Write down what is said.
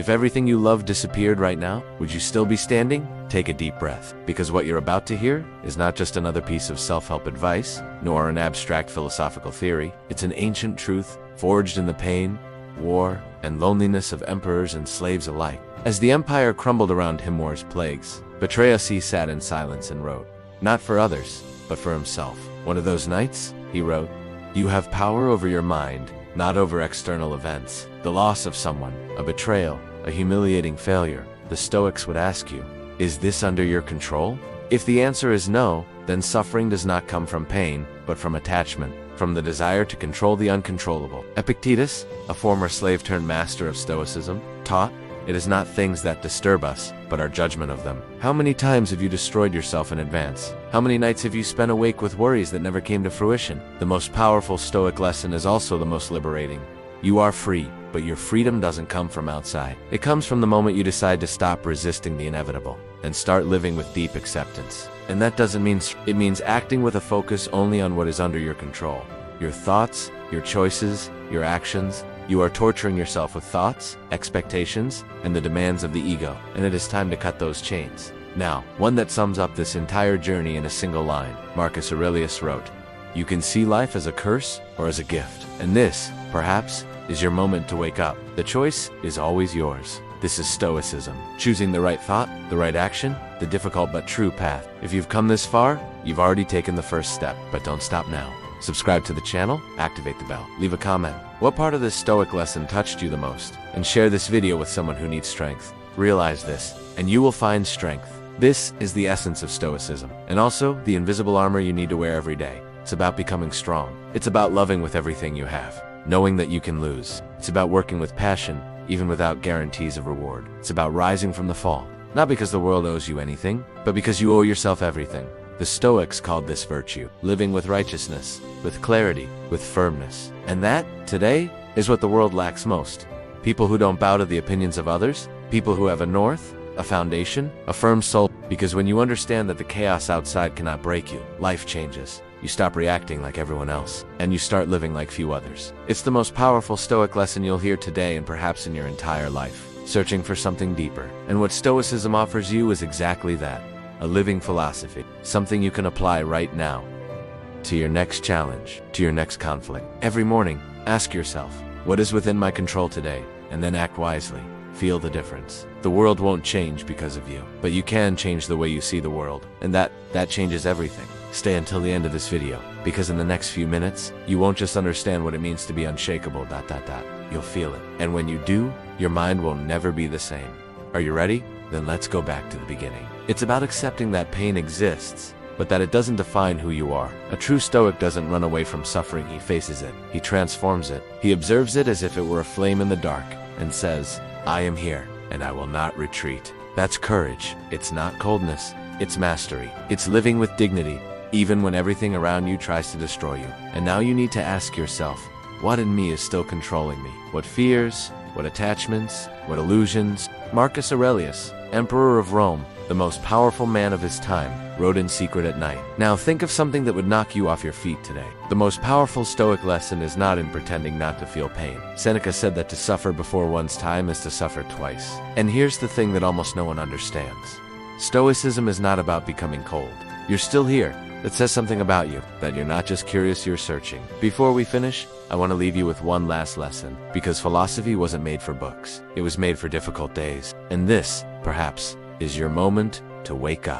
If everything you love disappeared right now, would you still be standing? Take a deep breath, because what you're about to hear is not just another piece of self-help advice, nor an abstract philosophical theory. It's an ancient truth forged in the pain, war, and loneliness of emperors and slaves alike. As the empire crumbled around him war's plagues, Epictetus sat in silence and wrote, not for others, but for himself. One of those nights, he wrote, "You have power over your mind, not over external events. The loss of someone, a betrayal, a humiliating failure. The Stoics would ask you, is this under your control? If the answer is no, then suffering does not come from pain, but from attachment, from the desire to control the uncontrollable." Epictetus, a former slave turned master of Stoicism, taught, it is not things that disturb us, but our judgment of them. How many times have you destroyed yourself in advance? How many nights have you spent awake with worries that never came to fruition? The most powerful Stoic lesson is also the most liberating. You are free, but your freedom doesn't come from outside. It comes from the moment you decide to stop resisting the inevitable and start living with deep acceptance. And that doesn't mean it means acting with a focus only on what is under your control. Your thoughts, your choices, your actions. You are torturing yourself with thoughts, expectations, and the demands of the ego, and it is time to cut those chains. Now, one that sums up this entire journey in a single line. Marcus Aurelius wrote, "You can see life as a curse or as a gift, and this, perhaps, is your moment to wake up. The choice is always yours." This is Stoicism, choosing the right thought, the right action, the difficult but true path. If you've come this far, you've already taken the first step, but don't stop now. Subscribe to the channel, activate the bell, leave a comment. What part of this Stoic lesson touched you the most? And share this video with someone who needs strength. Realize this, and you will find strength. This is the essence of Stoicism, and also the invisible armor you need to wear every day. It's about becoming strong. It's about loving with everything you have, knowing that you can lose. It's about working with passion, even without guarantees of reward. It's about rising from the fall, not because the world owes you anything, but because you owe yourself everything. The Stoics called this virtue, living with righteousness, with clarity, with firmness. And that, today, is what the world lacks most. People who don't bow to the opinions of others, people who have a north, a foundation, a firm soul. Because when you understand that the chaos outside cannot break you, life changes. You stop reacting like everyone else, and you start living like few others. It's the most powerful Stoic lesson you'll hear today and perhaps in your entire life. Searching for something deeper. And what Stoicism offers you is exactly that. A living philosophy, something you can apply right now to your next challenge, to your next conflict. Every morning, ask yourself, what is within my control today? And then act wisely. Feel the difference. The world won't change because of you, but you can change the way you see the world, and that changes everything. Stay until the end of this video, because in the next few minutes, you won't just understand what it means to be unshakable, You'll feel it. And when you do, your mind will never be the same. Are you ready? Then let's go back to the beginning. It's about accepting that pain exists, but that it doesn't define who you are. A true Stoic doesn't run away from suffering, he faces it. He transforms it. He observes it as if it were a flame in the dark, and says, I am here, and I will not retreat. That's courage. It's not coldness. It's mastery. It's living with dignity, even when everything around you tries to destroy you. And now you need to ask yourself, what in me is still controlling me? What fears? What attachments? What illusions? Marcus Aurelius, Emperor of Rome, the most powerful man of his time, wrote in secret at night. Now think of something that would knock you off your feet today. The most powerful Stoic lesson is not in pretending not to feel pain. Seneca said that to suffer before one's time is to suffer twice. And here's the thing that almost no one understands. Stoicism is not about becoming cold. You're still here. That says something about you, that you're not just curious, you're searching. Before we finish, I want to leave you with one last lesson, because philosophy wasn't made for books. It was made for difficult days. And this, perhaps, is your moment to wake up.